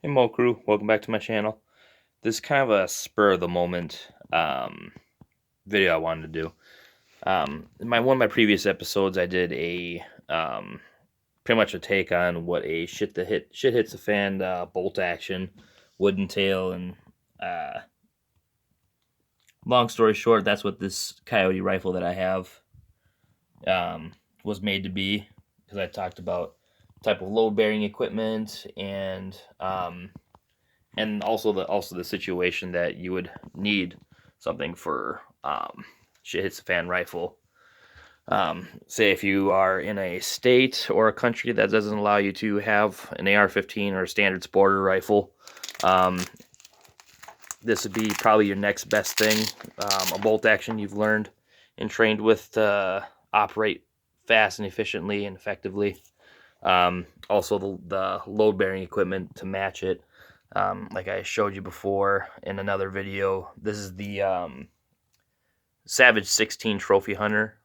Hey Mo Crew, welcome back to my channel. This is kind of a spur of the moment video I wanted to do. In one of my previous episodes, I did a pretty much a take on what a shit hits the fan bolt action would entail, and long story short, that's what this Coyote rifle that I have was made to be. Because I talked about type of load bearing equipment and also the situation that you would need something for shit hits the fan rifle. Say if you are in a state or a country that doesn't allow you to have an AR-15 or a standard sporter rifle, this would be probably your next best thing. A bolt action you've learned and trained with to operate fast and efficiently and effectively. Also the load bearing equipment to match it. Like I showed you before in another video, this is the Savage 16 Trophy Hunter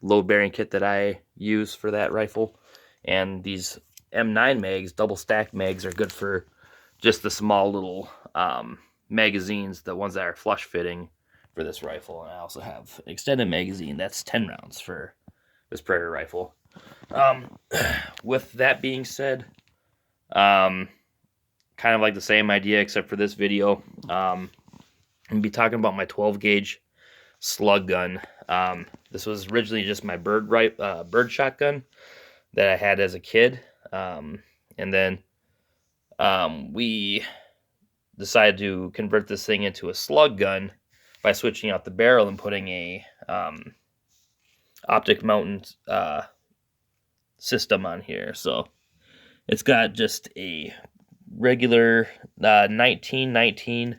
load bearing kit that I use for that rifle. And these M9 mags, double stacked mags, are good for just the small little magazines, the ones that are flush fitting for this rifle. And I also have an extended magazine that's 10 rounds for this Predator rifle. With that being said, kind of like the same idea except for this video. I'm going to be talking about my 12 gauge slug gun. This was originally just my bird shotgun that I had as a kid. And then we decided to convert this thing into a slug gun by switching out the barrel and putting a optic mounted system on here. So it's got just a regular 1919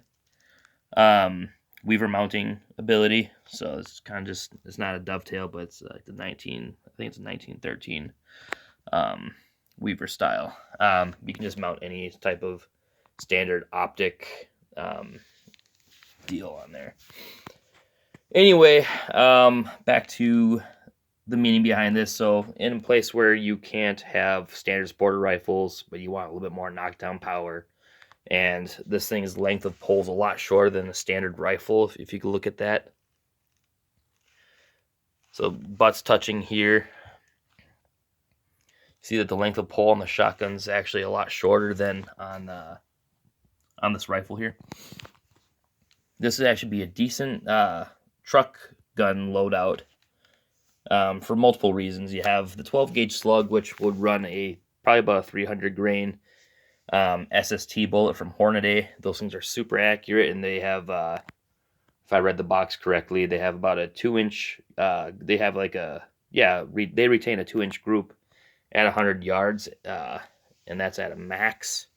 Weaver mounting ability. So it's kind of just, it's not a dovetail, but it's like the I think it's a 1913 Weaver style. You can just mount any type of standard optic deal on there. Anyway, back to the meaning behind this. So in a place where you can't have standard sporter rifles, but you want a little bit more knockdown power, and this thing's length of pole is a lot shorter than the standard rifle, if you could look at that. So butts touching here. See that the length of pole on the shotgun is actually a lot shorter than on this rifle here. This would actually be a decent truck gun loadout for multiple reasons. You have the 12 gauge slug, which would run probably about a 300 grain SST bullet from Hornady. Those things are super accurate, and they have, if I read the box correctly, they have about a 2-inch. They have like they retain a 2-inch group at 100 yards, and that's at a max.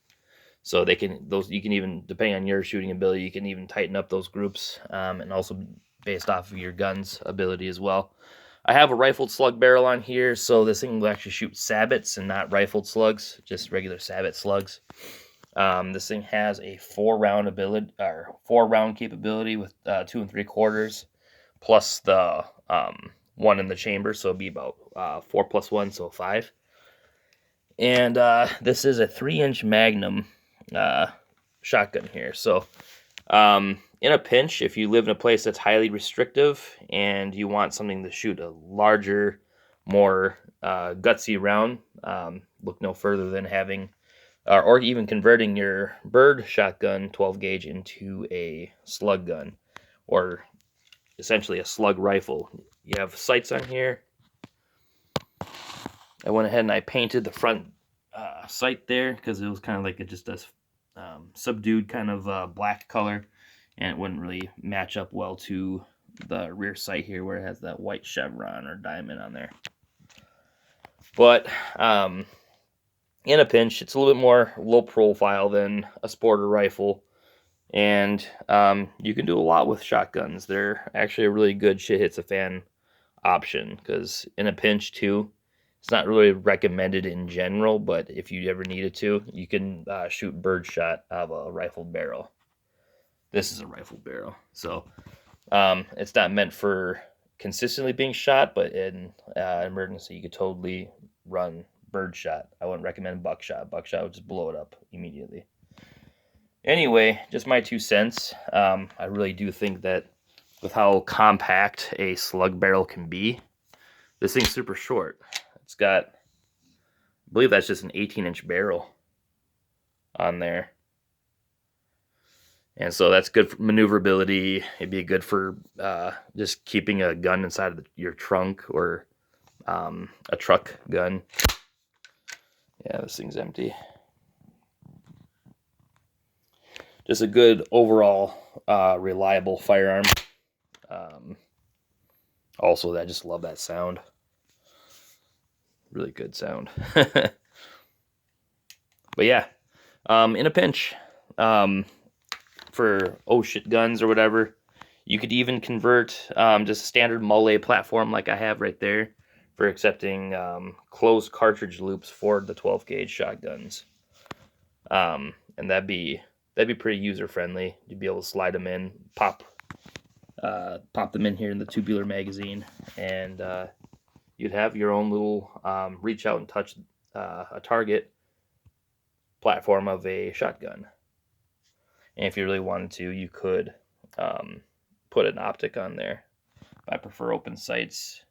So you can even, depending on your shooting ability, you can even tighten up those groups, and also based off of your gun's ability as well. I have a rifled slug barrel on here, so this thing will actually shoot sabots and not rifled slugs, just regular sabot slugs. This thing has a 4-round capability with 2 3/4, plus the 1 in the chamber, so it'll be about 4 + 1, so 5. And this is a 3-inch Magnum shotgun here. So in a pinch, if you live in a place that's highly restrictive and you want something to shoot a larger, more gutsy round, look no further than having or even converting your bird shotgun 12 gauge into a slug gun, or essentially a slug rifle. You have sights on here. I went ahead and I painted the front sight there because it was kind of like just a subdued kind of black color, and it wouldn't really match up well to the rear sight here where it has that white chevron or diamond on there. But in a pinch, it's a little bit more low profile than a sporter rifle, and you can do a lot with shotguns. They're actually a really good shit hits a fan option, because in a pinch too, it's not really recommended in general, but if you ever needed to, you can shoot bird shot out of a rifled barrel. This is a rifled barrel, so it's not meant for consistently being shot, but in emergency, you could totally run birdshot. I wouldn't recommend buckshot. Buckshot would just blow it up immediately. Anyway, just my 2 cents. I really do think that with how compact a slug barrel can be, this thing's super short. It's got, I believe that's just an 18-inch barrel on there. And so that's good for maneuverability. It'd be good for just keeping a gun inside of your trunk or a truck gun. Yeah, this thing's empty. Just a good overall reliable firearm. Also, I just love that sound. Really good sound. But yeah, in a pinch, for oh shit guns or whatever, you could even convert just a standard Mullet platform like I have right there for accepting closed cartridge loops for the 12 gauge shotguns. And that'd be pretty user friendly. You'd be able to slide them in, pop them in here in the tubular magazine, and you'd have your own little reach out and touch a target platform of a shotgun. And if you really wanted to, you could put an optic on there. I prefer open sights.